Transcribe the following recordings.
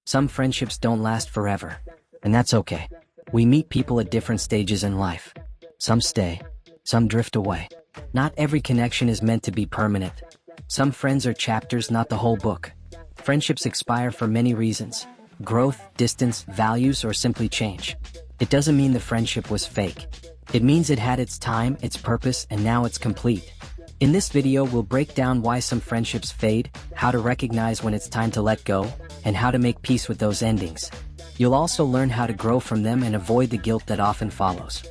Some friendships don't last forever, and that's okay. We meet people at different stages in life. Some stay, some drift away. Not every connection is meant to be permanent. Some friends are chapters, not the whole book. Friendships expire for many reasons: growth, distance, values, or simply change. It doesn't mean the friendship was fake. It means it had its time, its purpose, and now it's complete. In this video, we'll break down why some friendships fade, how to recognize when it's time to let go, and how to make peace with those endings. You'll also learn how to grow from them and avoid the guilt that often follows.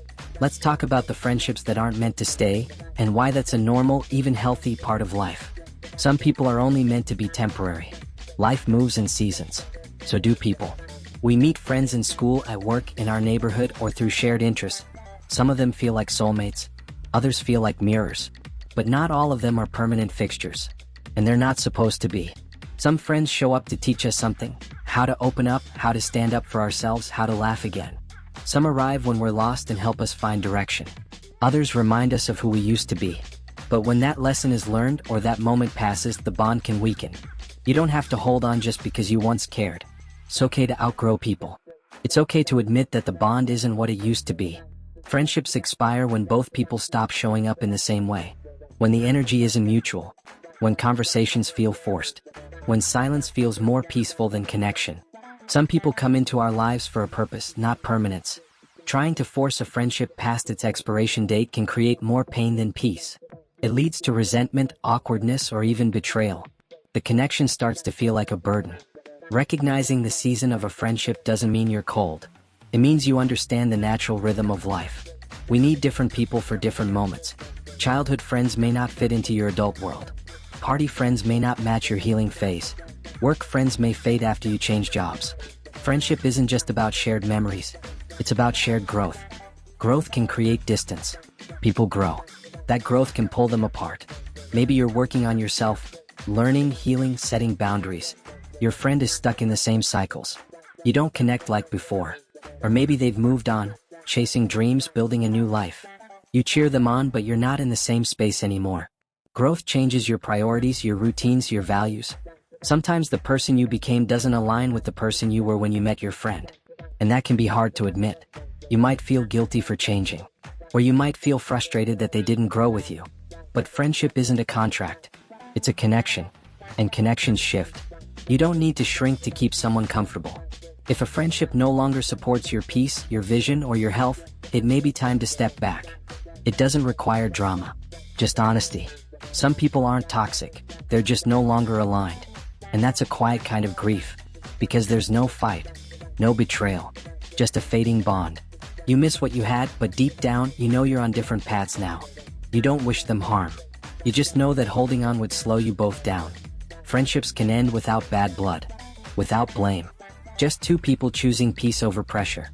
Let's talk about the friendships that aren't meant to stay, and why that's a normal, even healthy part of life. Some people are only meant to be temporary. Life moves in seasons. So do people. We meet friends in school, at work, in our neighborhood, or through shared interests. Some of them feel like soulmates. Others feel like mirrors. But not all of them are permanent fixtures. And they're not supposed to be. Some friends show up to teach us something: how to open up, how to stand up for ourselves, how to laugh again. Some arrive when we're lost and help us find direction. Others remind us of who we used to be. But when that lesson is learned or that moment passes, the bond can weaken. You don't have to hold on just because you once cared. It's okay to outgrow people. It's okay to admit that the bond isn't what it used to be. Friendships expire when both people stop showing up in the same way. When the energy isn't mutual. When conversations feel forced. When silence feels more peaceful than connection. Some people come into our lives for a purpose, not permanence. Trying to force a friendship past its expiration date can create more pain than peace. It leads to resentment, awkwardness, or even betrayal. The connection starts to feel like a burden. Recognizing the season of a friendship doesn't mean you're cold. It means you understand the natural rhythm of life. We need different people for different moments. Childhood friends may not fit into your adult world. Party friends may not match your healing phase. Work friends may fade after you change jobs. Friendship isn't just about shared memories. It's about shared growth. Growth can create distance. People grow. That growth can pull them apart. Maybe you're working on yourself, learning, healing, setting boundaries. Your friend is stuck in the same cycles. You don't connect like before. Or maybe they've moved on, chasing dreams, building a new life. You cheer them on, but you're not in the same space anymore. Growth changes your priorities, your routines, your values. Sometimes the person you became doesn't align with the person you were when you met your friend. And that can be hard to admit. You might feel guilty for changing. Or you might feel frustrated that they didn't grow with you. But friendship isn't a contract. It's a connection. And connections shift. You don't need to shrink to keep someone comfortable. If a friendship no longer supports your peace, your vision, or your health, it may be time to step back. It doesn't require drama. Just honesty. Some people aren't toxic. They're just no longer aligned. And that's a quiet kind of grief. Because there's no fight. No betrayal. Just a fading bond. You miss what you had, but deep down, you know you're on different paths now. You don't wish them harm. You just know that holding on would slow you both down. Friendships can end without bad blood. Without blame. Just two people choosing peace over pressure.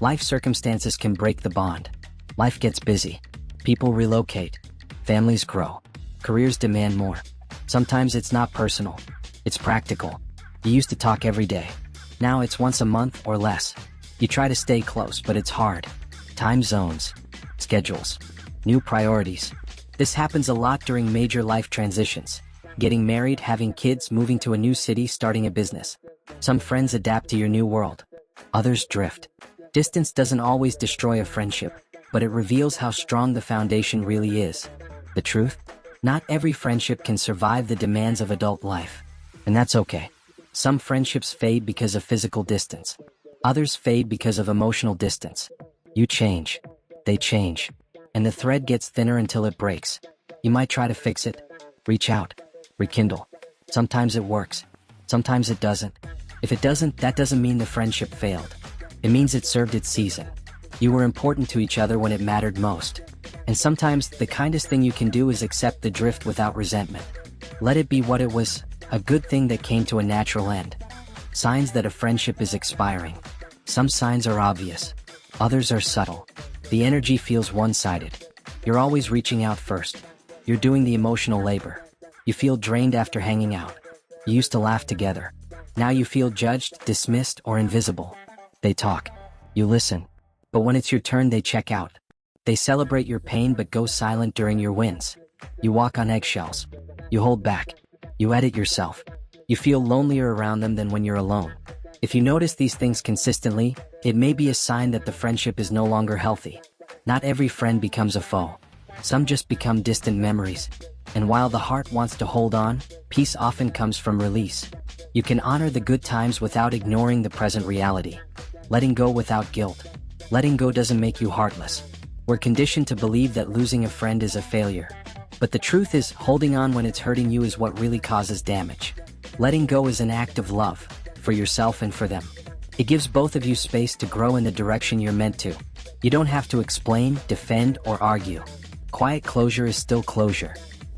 Life circumstances can break the bond. Life gets busy. People relocate. Families grow. Careers demand more. Sometimes it's not personal. It's practical. You used to talk every day. Now it's once a month or less. You try to stay close, but it's hard. Time zones. Schedules. New priorities. This happens a lot during major life transitions. Getting married, having kids, moving to a new city, starting a business. Some friends adapt to your new world. Others drift. Distance doesn't always destroy a friendship, but it reveals how strong the foundation really is. The truth? Not every friendship can survive the demands of adult life. And that's okay. Some friendships fade because of physical distance. Others fade because of emotional distance. You change. They change. And the thread gets thinner until it breaks. You might try to fix it. Reach out. Rekindle. Sometimes it works. Sometimes it doesn't. If it doesn't, that doesn't mean the friendship failed. It means it served its season. You were important to each other when it mattered most. And sometimes, the kindest thing you can do is accept the drift without resentment. Let it be what it was, a good thing that came to a natural end. Signs that a friendship is expiring. Some signs are obvious. Others are subtle. The energy feels one-sided. You're always reaching out first. You're doing the emotional labor. You feel drained after hanging out. You used to laugh together. Now you feel judged, dismissed, or invisible. They talk. You listen. But when it's your turn, they check out. They celebrate your pain but go silent during your wins. You walk on eggshells. You hold back. You edit yourself. You feel lonelier around them than when you're alone. If you notice these things consistently, it may be a sign that the friendship is no longer healthy. Not every friend becomes a foe. Some just become distant memories. And while the heart wants to hold on, peace often comes from release. You can honor the good times without ignoring the present reality. Letting go without guilt. Letting go doesn't make you heartless. We're conditioned to believe that losing a friend is a failure. But the truth is, holding on when it's hurting you is what really causes damage. Letting go is an act of love, for yourself and for them. It gives both of you space to grow in the direction you're meant to. You don't have to explain, defend, or argue. Quiet closure is still closure.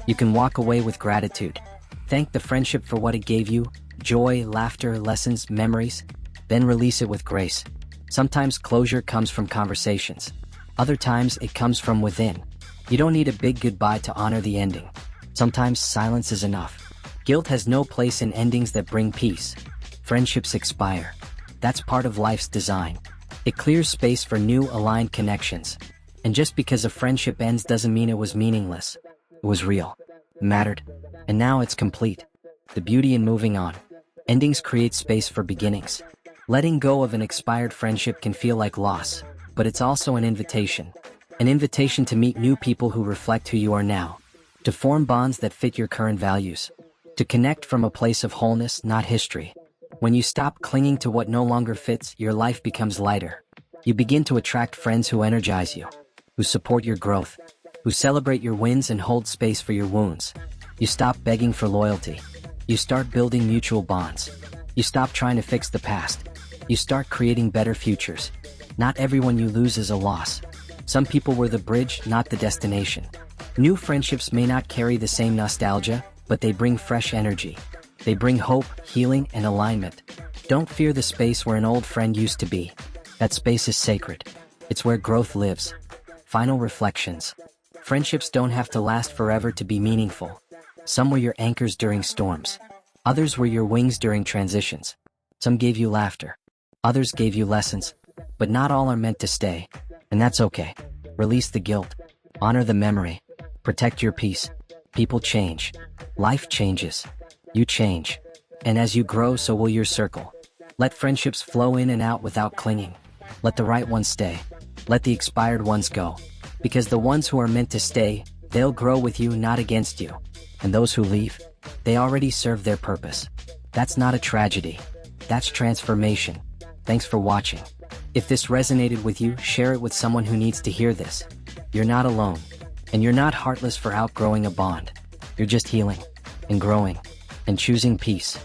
You can walk away with gratitude. Thank the friendship for what it gave you: joy, laughter, lessons, memories. Then release it with grace. Sometimes closure comes from conversations. Other times it comes from within. You don't need a big goodbye to honor the ending. Sometimes silence is enough. Guilt has no place in endings that bring peace. Friendships expire. That's part of life's design. It clears space for new, aligned connections. And just because a friendship ends doesn't mean it was meaningless. It was real, mattered, and now it's complete. The beauty in moving on. Endings create space for beginnings. Letting go of an expired friendship can feel like loss, but it's also an invitation. An invitation to meet new people who reflect who you are now. To form bonds that fit your current values. To connect from a place of wholeness, not history. When you stop clinging to what no longer fits, your life becomes lighter. You begin to attract friends who energize you, who support your growth, who celebrate your wins and hold space for your wounds. You stop begging for loyalty. You start building mutual bonds. You stop trying to fix the past. You start creating better futures. Not everyone you lose is a loss. Some people were the bridge, not the destination. New friendships may not carry the same nostalgia, but they bring fresh energy. They bring hope, healing, and alignment. Don't fear the space where an old friend used to be. That space is sacred. It's where growth lives. Final reflections. Friendships don't have to last forever to be meaningful. Some were your anchors during storms. Others were your wings during transitions. Some gave you laughter. Others gave you lessons. But not all are meant to stay. And that's okay. Release the guilt. Honor the memory. Protect your peace. People change. Life changes. You change. And as you grow, so will your circle. Let friendships flow in and out without clinging. Let the right ones stay. Let the expired ones go. Because the ones who are meant to stay, they'll grow with you, not against you. And those who leave, they already serve their purpose. That's not a tragedy. That's transformation. Thanks for watching. If this resonated with you, share it with someone who needs to hear this. You're not alone. And you're not heartless for outgrowing a bond. You're just healing, and growing, and choosing peace.